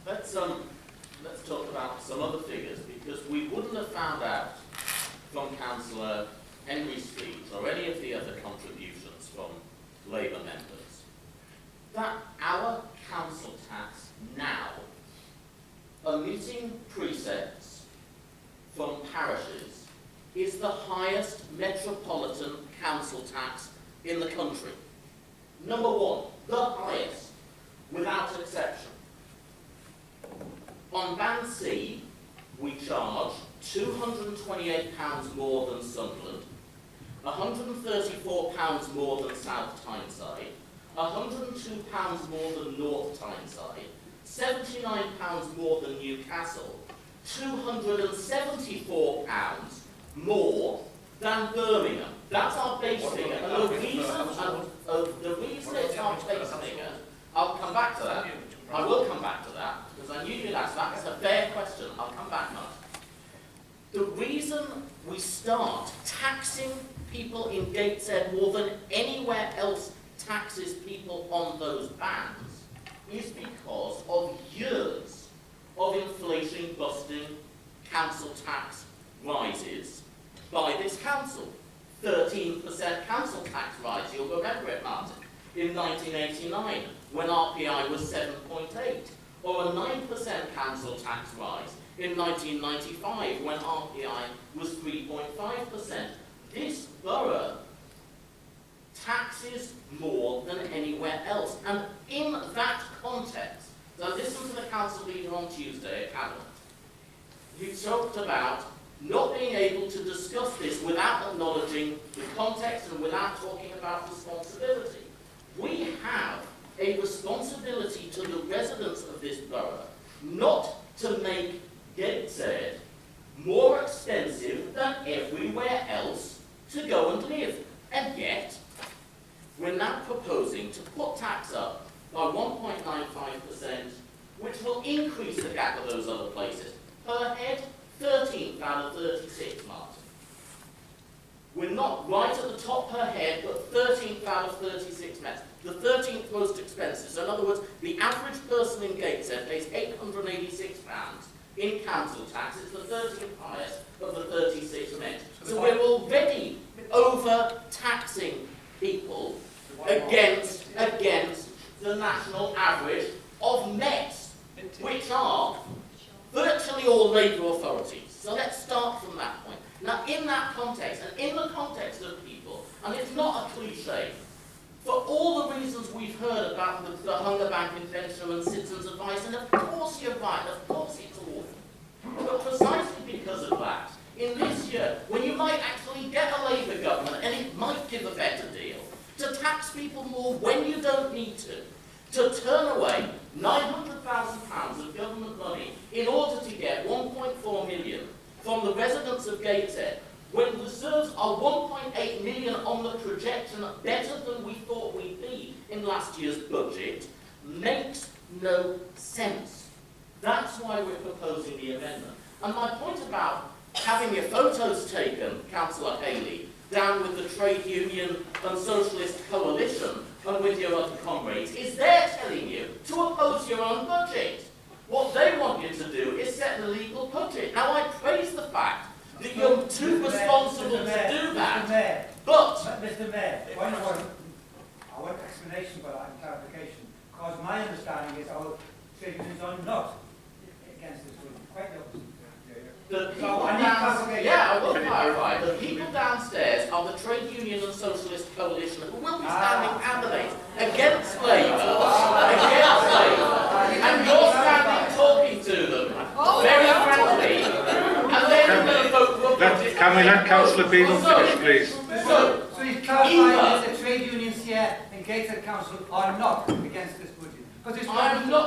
Let's talk about some other figures, because we wouldn't have found out from Councillor Henry's speech or any of the other contributions from Labour members that our council tax now, omitting precepts from parishes, is the highest metropolitan council tax in the country. Number one, the highest, without exception. On Band C, we charge £228 more than Sunderland, £134 more than South Tyneside, £102 more than North Tyneside, £79 more than Newcastle, £274 more than Birmingham. That's our base figure. And the reason it's our base figure, I'll come back to that. I will come back to that, because I knew you'd ask that. It's a fair question. I'll come back now. The reason we start taxing people in Gateshead more than anywhere else taxes people on those bands is because of years of inflation-busting council tax rises by this council. 13% council tax rise, you'll remember it, Martin, in 1989, when RPI was 7.8, or a 9% council tax rise in 1995, when RPI was 3.5%. This borough taxes more than anywhere else. And in that context, so I listened to the council leader on Tuesday at Cabinet, who talked about not being able to discuss this without acknowledging the context and without talking about responsibility. We have a responsibility to the residents of this borough not to make Gateshead more expensive than everywhere else to go and live. And yet, we're now proposing to put tax up by 1.95%, which will increase the gap of those other places. Per head, 13th out of 36, Martin. We're not right at the top per head, but 13th out of 36 Mets. The 13th most expensive. So in other words, the average person in Gateshead pays £886 in council tax. It's the 13th highest of the 36 Mets. So we're already over-taxing people against the national average of Mets, which are virtually all Labour authorities. So let's start from that point. Now, in that context, and in the context of people, and it's not a cliche, for all the reasons we've heard about the hunger bank invention and citizens' advice, and of course you're right, of course it's awful. But precisely because of that, in this year, when you might actually get a Labour government, and it might give a better deal, to tax people more when you don't need to turn away £900,000 of government money in order to get 1.4 million from the residents of Gateshead, when reserves are 1.8 million on the projection, better than we thought we'd be in last year's budget, makes no sense. That's why we're proposing the amendment. And my point about having your photos taken, Councillor Haley, down with the trade union and socialist coalition and with your other comrades, is they're telling you to oppose your own budget. What they want you to do is set an illegal budget. Now, I praise the fact that you're too responsible to do that. Mr. Mayor, I want explanation for that and clarification, because my understanding is our trade unions are not against this rule, quite the opposite. The people I will clarify. The people downstairs are the trade union and socialist coalition who will be standing candidates against Labour, and you're standing talking to them very frankly, and then you're going to vote for a budget. Can we let Councillor Beadle finish, please? So he's clarifying that the trade unions here in Gateshead Council are not against this budget. Because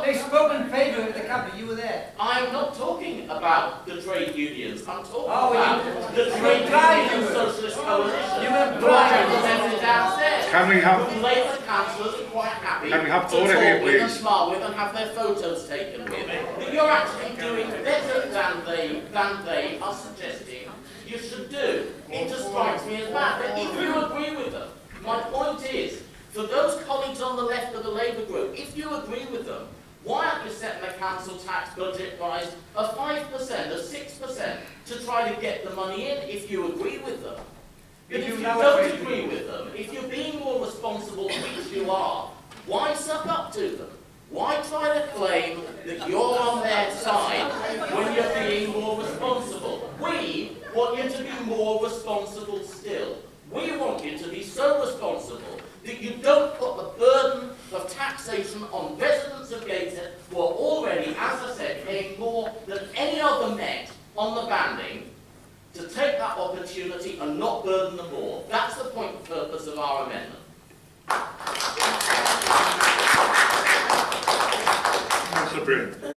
they spoke in favour of the cabinet, you were there. I'm not talking about the trade unions, I'm talking about the trade union and socialist coalition who are represented downstairs. Can we have... The Labour councillors are quite happy Can we have to order talk here, with and please? smile with and have their photos taken with. That you're actually doing better than they are suggesting you should do. It just strikes me as bad. But if you agree with them, my point is, for those colleagues on the left of the Labour group, if you agree with them, Why aren't you setting the council tax budget rise of 5%, of 6%, to try to get the money in if you agree with them? But if you don't agree with them, if you're being more responsible, which you are, why suck up to them? Why try to claim that you're on their side when you're being more responsible? We want you to be more responsible still. We want you to be so responsible that you don't put the burden of taxation on residents of Gateshead who are already, as I said, paying more than any other Met on the banding, to take that opportunity and not burden them more. That's the point and purpose of our amendment. Councillor Breen.